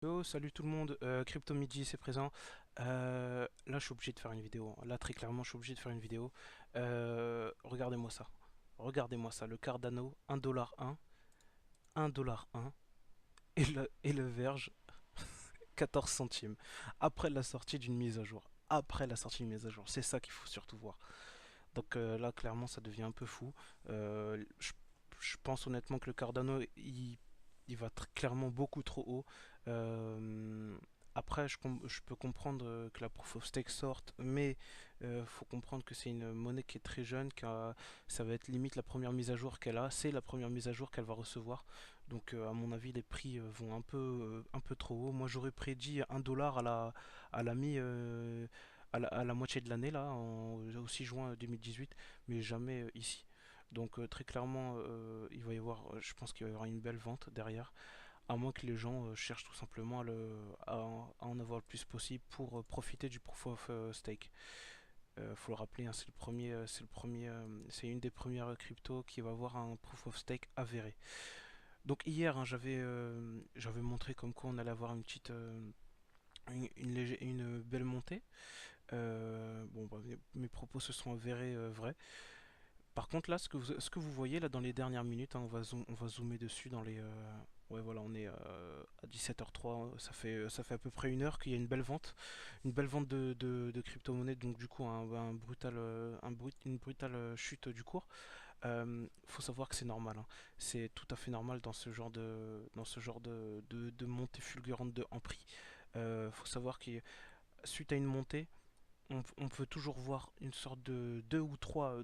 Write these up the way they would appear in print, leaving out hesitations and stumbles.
Yo, salut tout le monde, Crypto Midi c'est présent. Là je suis obligé de faire une vidéo. Là très clairement je suis obligé de faire une vidéo. Regardez-moi ça. Regardez-moi ça. Le Cardano, 1,1$, 1,1$ et le Verge, 14 centimes. Après la sortie d'une mise à jour. Après la sortie d'une mise à jour. C'est ça qu'il faut surtout voir. Donc là clairement ça devient un peu fou. Je pense honnêtement que le Cardano il va clairement beaucoup trop haut. Euh, Après, je peux comprendre que la Proof of Stake sorte, mais faut comprendre que c'est une monnaie qui est très jeune, ça va être limite la première mise à jour qu'elle a, c'est la première mise à jour qu'elle va recevoir. Donc, à mon avis, les prix vont un peu trop haut. Moi, j'aurais prédit 1$ à la mi, à la moitié de l'année, là, au 6 juin 2018, mais jamais ici. Donc très clairement, il va y avoir, je pense qu'il va y avoir une belle vente derrière, à moins que les gens cherchent tout simplement à en avoir le plus possible pour profiter du proof of stake. Faut le rappeler, hein, c'est une des premières cryptos qui va avoir un proof of stake avéré. Donc hier, hein, j'avais montré comme quoi on allait avoir une petite, une belle montée. Bon, bah, mes propos se sont avérés vrais. Par contre, là, ce que vous voyez là dans les dernières minutes, hein, on va zoomer dessus dans les. Ouais, voilà, on est à 17h03. Hein, ça fait à peu près une heure qu'il y a une belle vente de crypto-monnaies. Donc, du coup, un brutal, une brutale chute du cours. Faut savoir que c'est normal. Hein. C'est tout à fait normal dans ce genre de montée fulgurante en prix. Faut savoir que suite à une montée, on peut toujours voir une sorte de deux ou trois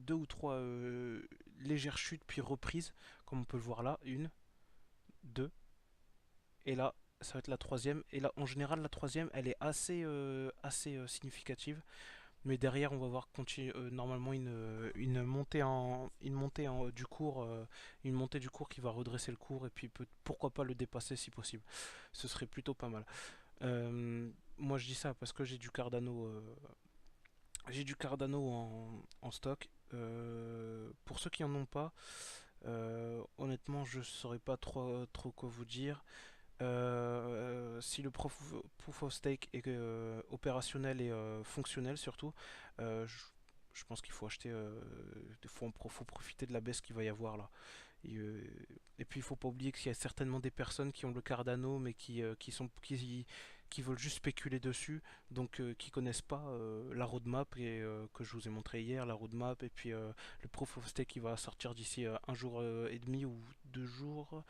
légères chutes puis reprises, comme on peut le voir là, une, deux, et là ça va être la troisième. Et là, en général, la troisième, elle est assez significative. Mais derrière, on va voir normalement du cours, une montée du cours qui va redresser le cours et puis pourquoi pas le dépasser si possible. Ce serait plutôt pas mal. Moi, je dis ça parce que j'ai du Cardano en stock. Pour ceux qui en ont pas, honnêtement, je saurais pas trop quoi vous dire. Si le proof of stake est opérationnel et fonctionnel surtout, euh, je, je pense qu'il faut acheter, faut profiter de la baisse qu'il va y avoir là. Et puis il faut pas oublier qu'il y a certainement des personnes qui ont le Cardano mais qui veulent juste spéculer dessus, donc qui connaissent pas la roadmap que je vous ai montré hier, la roadmap et puis le proof of stake qui va sortir d'ici un jour et demi ou 2 jours,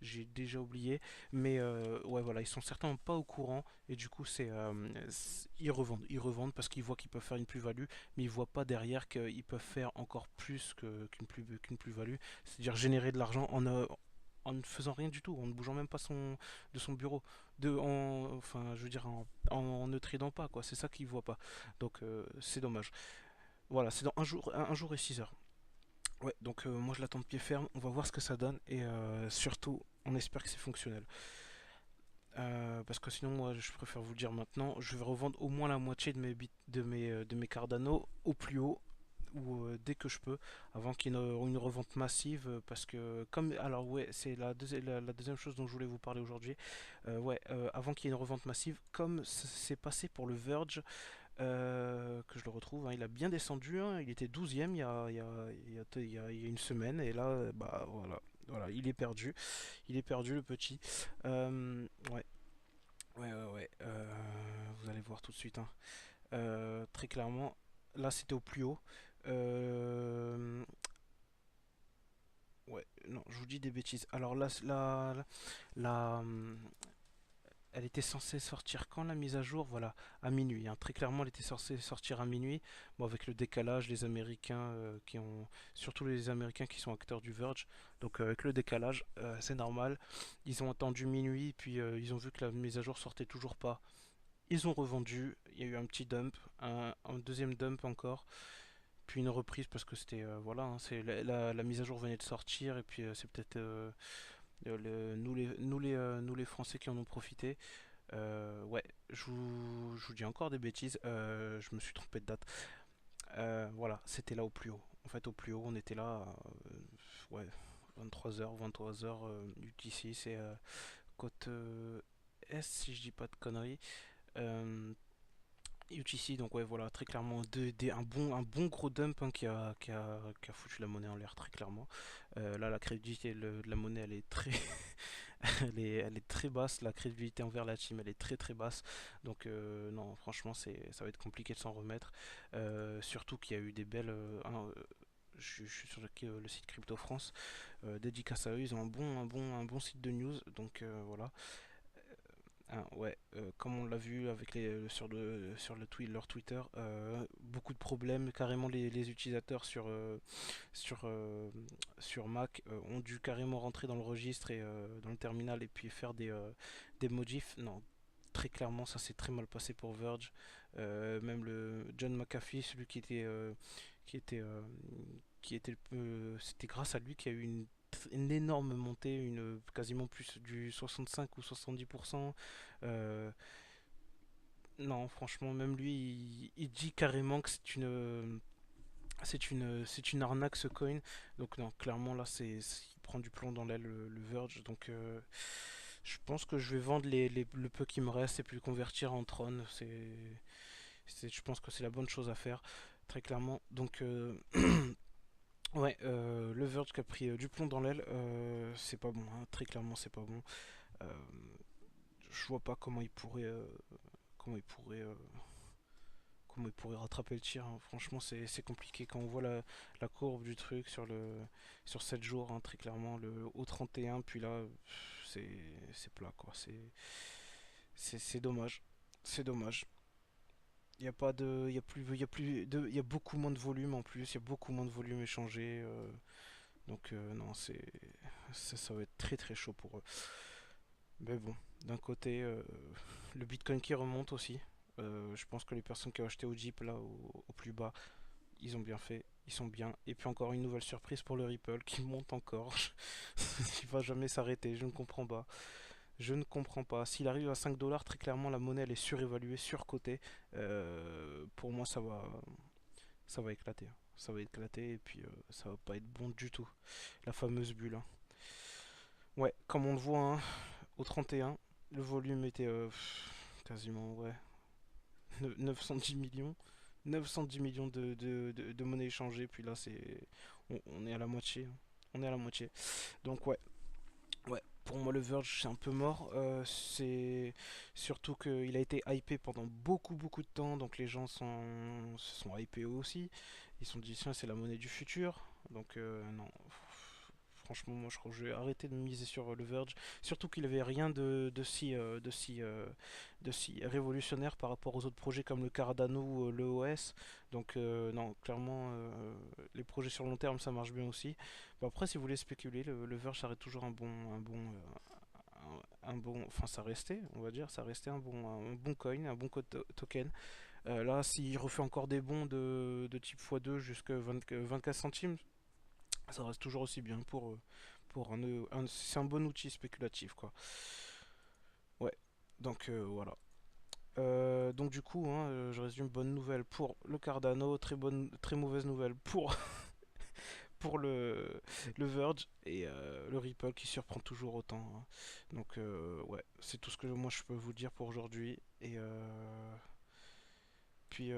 j'ai déjà oublié, mais ouais voilà, ils sont certainement pas au courant et du coup ils revendent parce qu'ils voient qu'ils peuvent faire une plus-value, mais ils voient pas derrière qu'ils peuvent faire encore plus qu'une plus-value, c'est-à-dire générer de l'argent en ne faisant rien du tout, en ne bougeant même pas de son bureau, enfin, je veux dire, en ne tradant pas, quoi. C'est ça qu'ils voient pas. Donc, c'est dommage. Voilà, c'est dans un jour et 6 heures. Ouais, donc moi je l'attends de pied ferme. On va voir ce que ça donne et surtout, on espère que c'est fonctionnel. Parce que sinon, moi, je préfère vous le dire maintenant, je vais revendre au moins la moitié de mes Cardano au plus haut ou dès que je peux, avant qu'il y ait une revente massive, parce que alors ouais, c'est la deuxième chose dont je voulais vous parler aujourd'hui. Ouais, avant qu'il y ait une revente massive, comme c'est passé pour le Verge, que je le retrouve, hein, il a bien descendu, hein, il était 12e il y a une semaine, et là, bah voilà, il est perdu le petit. Ouais, ouais, vous allez voir tout de suite, hein. Très clairement, là c'était au plus haut. Euh, ouais, non, je vous dis des bêtises. Alors là, elle était censée sortir quand la mise à jour? Voilà, à minuit, hein. Très clairement, elle était censée sortir à minuit. Bon, avec le décalage, les Américains surtout les Américains qui sont acteurs du Verge. Donc avec le décalage, c'est normal. Ils ont attendu minuit, puis ils ont vu que la mise à jour sortait toujours pas. Ils ont revendu. Il y a eu un petit dump, un deuxième dump encore. Puis une reprise parce que c'était voilà, hein, c'est la mise à jour venait de sortir et puis c'est peut-être nous les Français qui en ont profité. Ouais, je vous dis encore des bêtises, je me suis trompé de date. Voilà, c'était là au plus haut. En fait, au plus haut, on était là, ouais, 23h, 23h UTC, c'est côte si je dis pas de conneries. Euh, UTC, donc ouais, voilà, très clairement, un bon gros dump hein, qui a foutu la monnaie en l'air, très clairement. Là, la crédibilité de la monnaie, elle est très, elle est très basse. La crédibilité envers la team, elle est très très basse. Donc, non, franchement, ça va être compliqué de s'en remettre. Surtout qu'il y a eu des belles. Je suis sur le site Crypto France. Dédicace à eux, ils ont un bon site de news. Donc, voilà. Ouais, comme on l'a vu avec sur leur Twitter, beaucoup de problèmes. Carrément, les utilisateurs sur, euh, sur Mac ont dû carrément rentrer dans le registre et dans le terminal et puis faire des modifs. Non, très clairement, ça s'est très mal passé pour Verge. Même le John McAfee, celui qui était, euh, c'était grâce à lui qu'il y a eu une énorme montée, quasiment plus du 65 ou 70%. Euh, non, franchement, même lui, il dit carrément que c'est une arnaque ce coin. Donc non, clairement là, il prend du plomb dans l'aile le Verge. Donc je pense que je vais vendre le peu qui me reste et puis le convertir en Tron. Je pense que c'est la bonne chose à faire, très clairement. Donc ouais, le Verge qui a pris du plomb dans l'aile, c'est pas bon. Hein, très clairement, c'est pas bon. Euh, je vois pas comment il pourrait comment il pourrait rattraper le tir. Hein. Franchement, c'est compliqué quand on voit la courbe du truc sur 7 jours, hein, très clairement, au 31, puis là, c'est c'est plat, quoi. C'est dommage. C'est dommage. Il y a pas de, il y a plus de, il y a beaucoup moins de volume en plus, il y a beaucoup moins de volume échangé, donc non, ça va être très très chaud pour eux. Mais bon, d'un côté, le Bitcoin qui remonte aussi. Je pense que les personnes qui ont acheté au Jeep là au plus bas, ils ont bien fait, ils sont bien. Et puis encore une nouvelle surprise pour le Ripple qui monte encore. Il va jamais s'arrêter, je ne comprends pas. Je ne comprends pas. S'il arrive à 5 dollars, très clairement la monnaie elle est surévaluée, surcotée. Pour moi ça va éclater. Hein. Ça va éclater et puis ça va pas être bon du tout. La fameuse bulle. Hein. Ouais, comme on le voit hein, au 31, le volume était quasiment ouais, 910 millions. 910 millions de monnaie échangée, puis là on est à la moitié. Hein. On est à la moitié. Donc ouais, pour moi le Verge c'est un peu mort. C'est surtout qu'il a été hypé pendant beaucoup de temps, donc les gens se sont hypés eux aussi. Ils se sont dit tiens c'est la monnaie du futur. Donc non, franchement moi je crois que je vais arrêter de miser sur le Verge. Surtout qu'il avait rien de si révolutionnaire par rapport aux autres projets comme le Cardano ou le OS. Donc non, clairement les projets sur long terme ça marche bien aussi. Bon, après, si vous voulez spéculer, le Verge ça reste toujours un bon, enfin ça restait, on va dire, ça restait un bon coin, un bon token. Là, s'il refait encore des bons de type x2 jusqu'à 24 centimes, ça reste toujours aussi bien pour c'est un bon outil spéculatif quoi. Ouais, donc voilà. Donc du coup, hein, je résume bonne nouvelle pour le Cardano, très mauvaise nouvelle pour pour le Verge et le Ripple qui surprend toujours autant. Hein. Donc ouais, c'est tout ce que moi je peux vous dire pour aujourd'hui. Et puis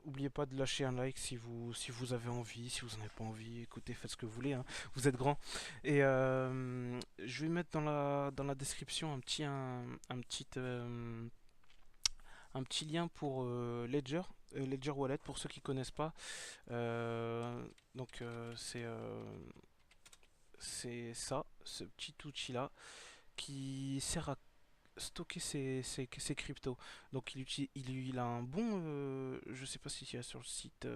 oubliez pas de lâcher un like si vous avez envie, si vous n'en avez pas envie, écoutez, faites ce que vous voulez, hein. Vous êtes grand. Et je vais mettre dans la description un petit lien pour Ledger. Ledger Wallet pour ceux qui connaissent pas. Donc c'est ça, ce petit outil-là, qui sert à stocker ses cryptos. Donc il a un bon, je sais pas si il y a sur le site,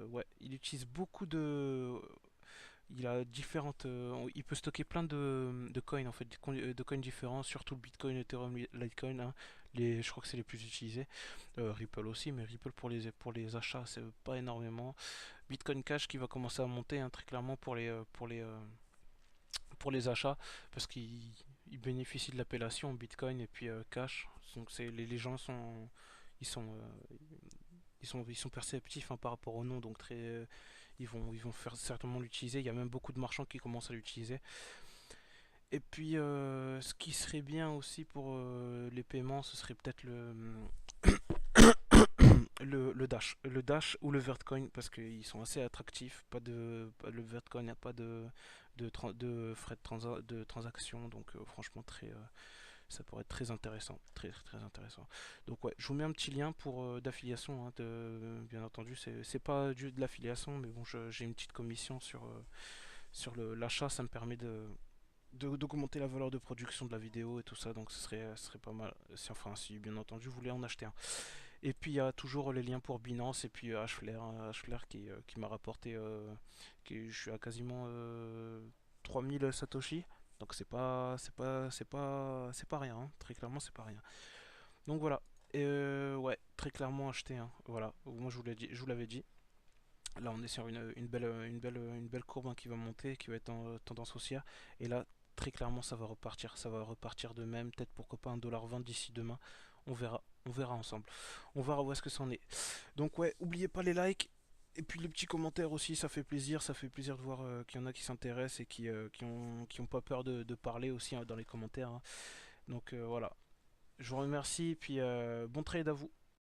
ouais, il utilise beaucoup il a différentes, il peut stocker plein de coins en fait, de coins différents, surtout le Bitcoin, Ethereum, Litecoin, hein, je crois que c'est les plus utilisés. Ripple aussi, mais Ripple pour les achats c'est pas énormément. Bitcoin Cash qui va commencer à monter hein, très clairement pour les achats parce qu'ils bénéficient de l'appellation Bitcoin et puis Cash. Donc les gens ils sont ils sont perceptifs hein, par rapport au nom donc ils vont certainement l'utiliser. Il y a même beaucoup de marchands qui commencent à l'utiliser. Et puis, ce qui serait bien aussi pour les paiements, ce serait peut-être le Dash. Le Dash ou le Vertcoin, parce qu'ils sont assez attractifs. Le Vertcoin n'a pas de frais de transaction, donc franchement, ça pourrait être très intéressant. Très, très intéressant. Donc, ouais, je vous mets un petit lien pour d'affiliation, hein, bien entendu. C'est pas de l'affiliation, mais bon, j'ai une petite commission sur l'achat, ça me permet d'augmenter la valeur de production de la vidéo et tout ça, donc ce serait pas mal. Enfin, si bien entendu vous voulez en acheter un. Et puis il y a toujours les liens pour Binance et puis Hflare, hein, Hflare qui m'a rapporté, je suis à quasiment 3000 Satoshi, donc c'est pas rien, hein. Très clairement c'est pas rien. Donc voilà. Et ouais, très clairement acheter, hein. Voilà, moi je vous l'avais dit. Là, on est sur une belle courbe, hein, qui va monter, qui va être en tendance haussière. Et là, très clairement, ça va repartir. Ça va repartir de même. Peut-être pourquoi pas 1,20$ d'ici demain. On verra. On verra ensemble. On verra où est-ce que ça en est. Donc, ouais, oubliez pas les likes. Et puis les petits commentaires aussi, ça fait plaisir. Ça fait plaisir de voir qu'il y en a qui s'intéressent et qui ont pas peur de parler aussi, hein, dans les commentaires, hein. Donc voilà. Je vous remercie. Et puis bon trade à vous.